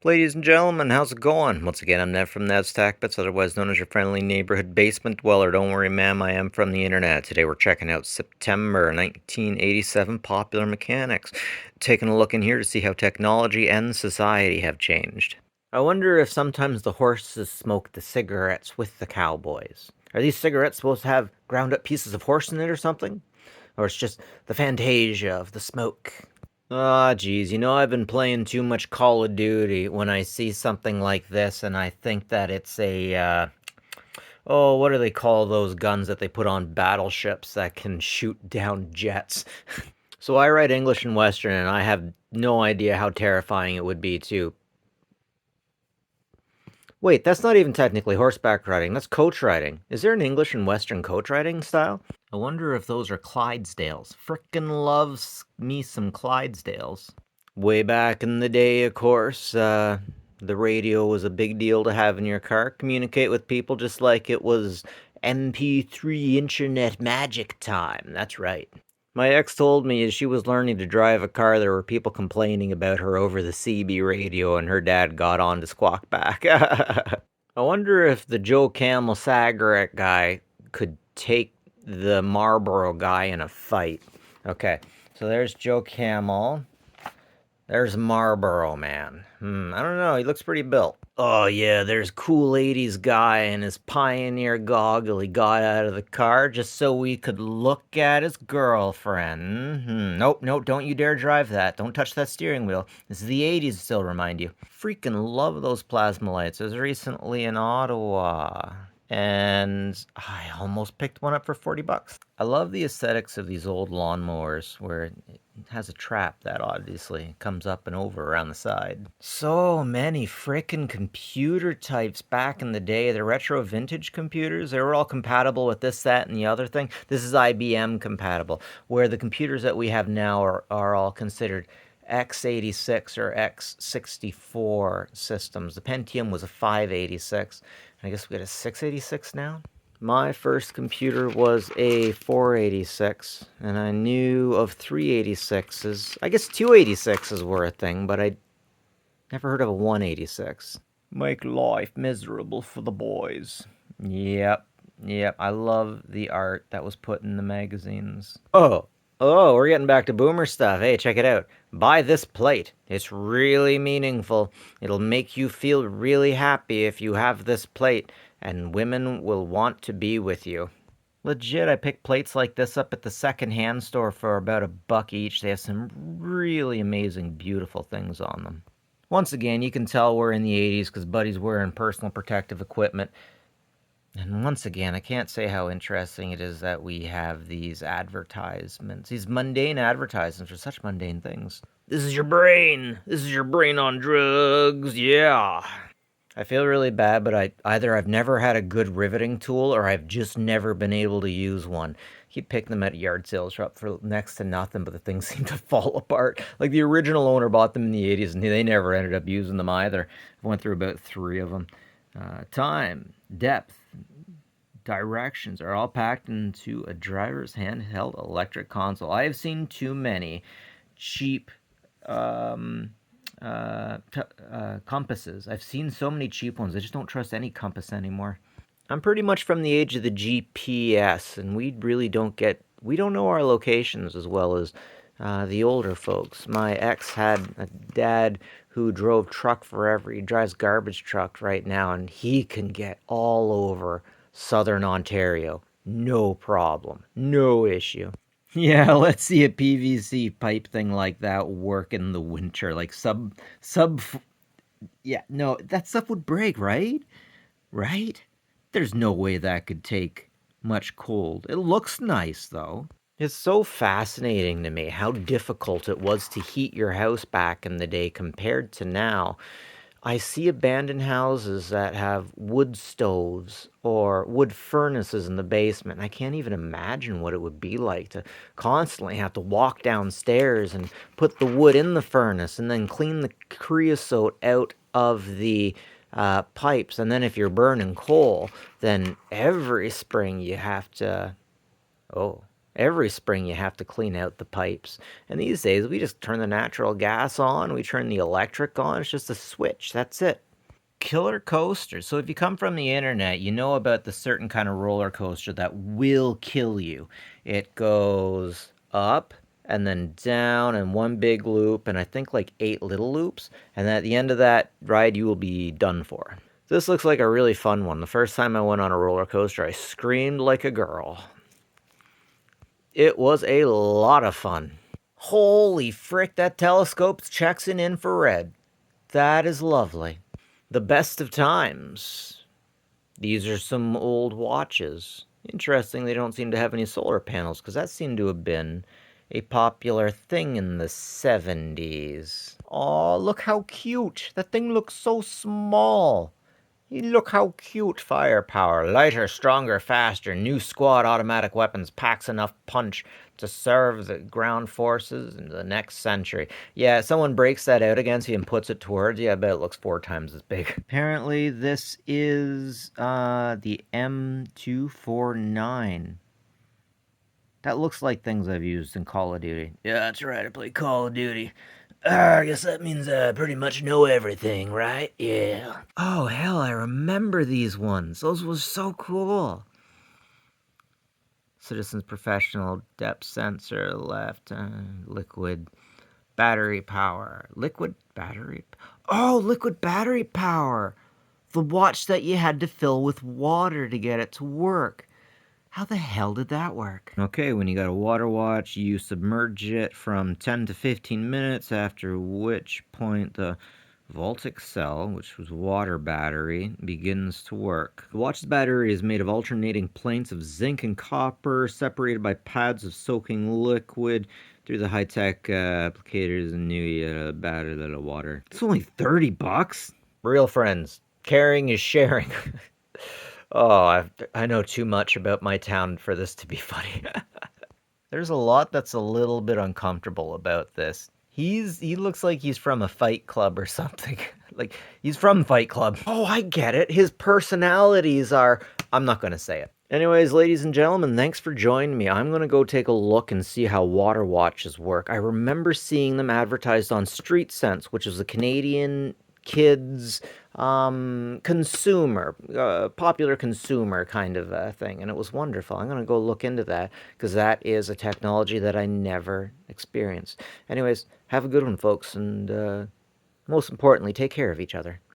Ladies and gentlemen, how's it going? Once again, I'm Ned from Ned's Bits, otherwise known as your friendly neighborhood basement dweller. Don't worry, ma'am, I am from the internet. Today we're checking out September 1987 Popular Mechanics, taking a look in here to see how technology and society have changed. I wonder if sometimes the horses smoke the cigarettes with the cowboys. Are these cigarettes supposed to have ground up pieces of horse in it or something? Or it's just the fantasia of the smoke? Ah, geez, I've been playing too much Call of Duty when I see something like this and I think that it's what do they call those guns that they put on battleships that can shoot down jets? So I write English and Western and I have no idea how terrifying it would be to. Wait, that's not even technically horseback riding, that's coach riding. Is there an English and Western coach riding style? I wonder if those are Clydesdales. Frickin' loves me some Clydesdales. Way back in the day, of course, the radio was a big deal to have in your car. Communicate with people just like it was MP3 internet magic time. That's right. My ex told me as she was learning to drive a car, there were people complaining about her over the CB radio, and her dad got on to squawk back. I wonder if the Joe Camel cigarette guy could take the Marlboro guy in a fight. Okay, so there's Joe Camel. There's Marlboro Man. I don't know. He looks pretty built. Oh, yeah, there's cool 80s guy and his Pioneer goggle he got out of the car just so we could look at his girlfriend. Nope, nope, don't you dare drive that. Don't touch that steering wheel. This is the 80s, still remind you. Freaking love those plasma lights. I was recently in Ottawa and I almost picked one up for 40 bucks. I love the aesthetics of these old lawnmowers where it has a trap that obviously comes up and over around the side. So many frickin' computer types back in the day. The retro vintage computers, they were all compatible with this, that, and the other thing. This is IBM compatible, where the computers that we have now are all considered x86 or x64 systems. The Pentium was a 586. I guess we got a 686 now. My first computer was a 486, and I knew of 386s. I guess 286s were a thing, but I never heard of a 186. Make life miserable for the boys. Yep, yep. I love the art that was put in the magazines. Oh, we're getting back to boomer stuff. Hey, check it out. Buy this plate. It's really meaningful. It'll make you feel really happy if you have this plate, and women will want to be with you. Legit, I picked plates like this up at the second-hand store for about $1 each. They have some really amazing, beautiful things on them. Once again, you can tell we're in the 80s because Buddy's wearing personal protective equipment. And once again, I can't say how interesting it is that we have these advertisements, these mundane advertisements for such mundane things. This is your brain. This is your brain on drugs. Yeah. I feel really bad, but either I've never had a good riveting tool or I've just never been able to use one. Keep picking them at yard sales for next to nothing, but the things seem to fall apart. Like the original owner bought them in the 80s and they never ended up using them either. I went through about 3 of them. Time, depth, directions are all packed into a driver's handheld electric console. I have seen too many cheap compasses. I've seen so many cheap ones. I just don't trust any compass anymore. I'm pretty much from the age of the GPS, and we don't know our locations as well as the older folks. My ex had a dad who drove truck forever. He drives garbage truck right now, and he can get all over southern Ontario. No problem. No issue. Yeah, let's see a PVC pipe thing like that work in the winter. Like sub yeah, no, that stuff would break, right? Right? There's no way that could take much cold. It looks nice though. It's so fascinating to me how difficult it was to heat your house back in the day compared to now. I see abandoned houses that have wood stoves or wood furnaces in the basement. I can't even imagine what it would be like to constantly have to walk downstairs and put the wood in the furnace and then clean the creosote out of the pipes. And then if you're burning coal, then every spring you have to. Oh, Every spring you have to clean out the pipes. And these days we just turn the natural gas on, we turn the electric on, it's just a switch, that's it. Killer coaster. So if you come from the internet, you know about the certain kind of roller coaster that will kill you. It goes up and then down in one big loop, and I think like 8 little loops. And at the end of that ride, you will be done for. This looks like a really fun one. The first time I went on a roller coaster, I screamed like a girl. It was a lot of fun. Holy frick, that telescope checks in infrared. That is lovely. The best of times. These are some old watches. Interesting, they don't seem to have any solar panels, because that seemed to have been a popular thing in the 70s. Aw, look how cute. That thing looks so small. Look how cute. Firepower. Lighter, stronger, faster. New squad automatic weapons. Packs enough punch to serve the ground forces in the next century. Yeah, someone breaks that out against you and puts it towards you. I bet it looks 4 times as big. Apparently, this is the M249. That looks like things I've used in Call of Duty. Yeah, that's right. I play Call of Duty. I guess that means I pretty much know everything, right? Yeah. Oh, hell, I remember these ones. Those was so cool. Citizens Professional, depth sensor, left, liquid battery power. Liquid battery? Oh, liquid battery power. The watch that you had to fill with water to get it to work. How the hell did that work? Okay, when you got a water watch, you submerge it from 10 to 15 minutes, after which point the voltaic cell, which was water battery, begins to work. The watch's battery is made of alternating plates of zinc and copper, separated by pads of soaking liquid through the high-tech applicators and new battery little water. It's only $30. Real friends, caring is sharing. Oh, I know too much about my town for this to be funny. There's a lot that's a little bit uncomfortable about this. He looks like he's from a fight club or something. Like, he's from Fight Club. Oh, I get it. His personalities are... I'm not going to say it. Anyways, ladies and gentlemen, thanks for joining me. I'm going to go take a look and see how water watches work. I remember seeing them advertised on Street Sense, which is a Canadian kids consumer, popular consumer kind of thing, and it was wonderful. I'm going to go look into that, because that is a technology that I never experienced. Anyways, have a good one, folks, and most importantly, take care of each other.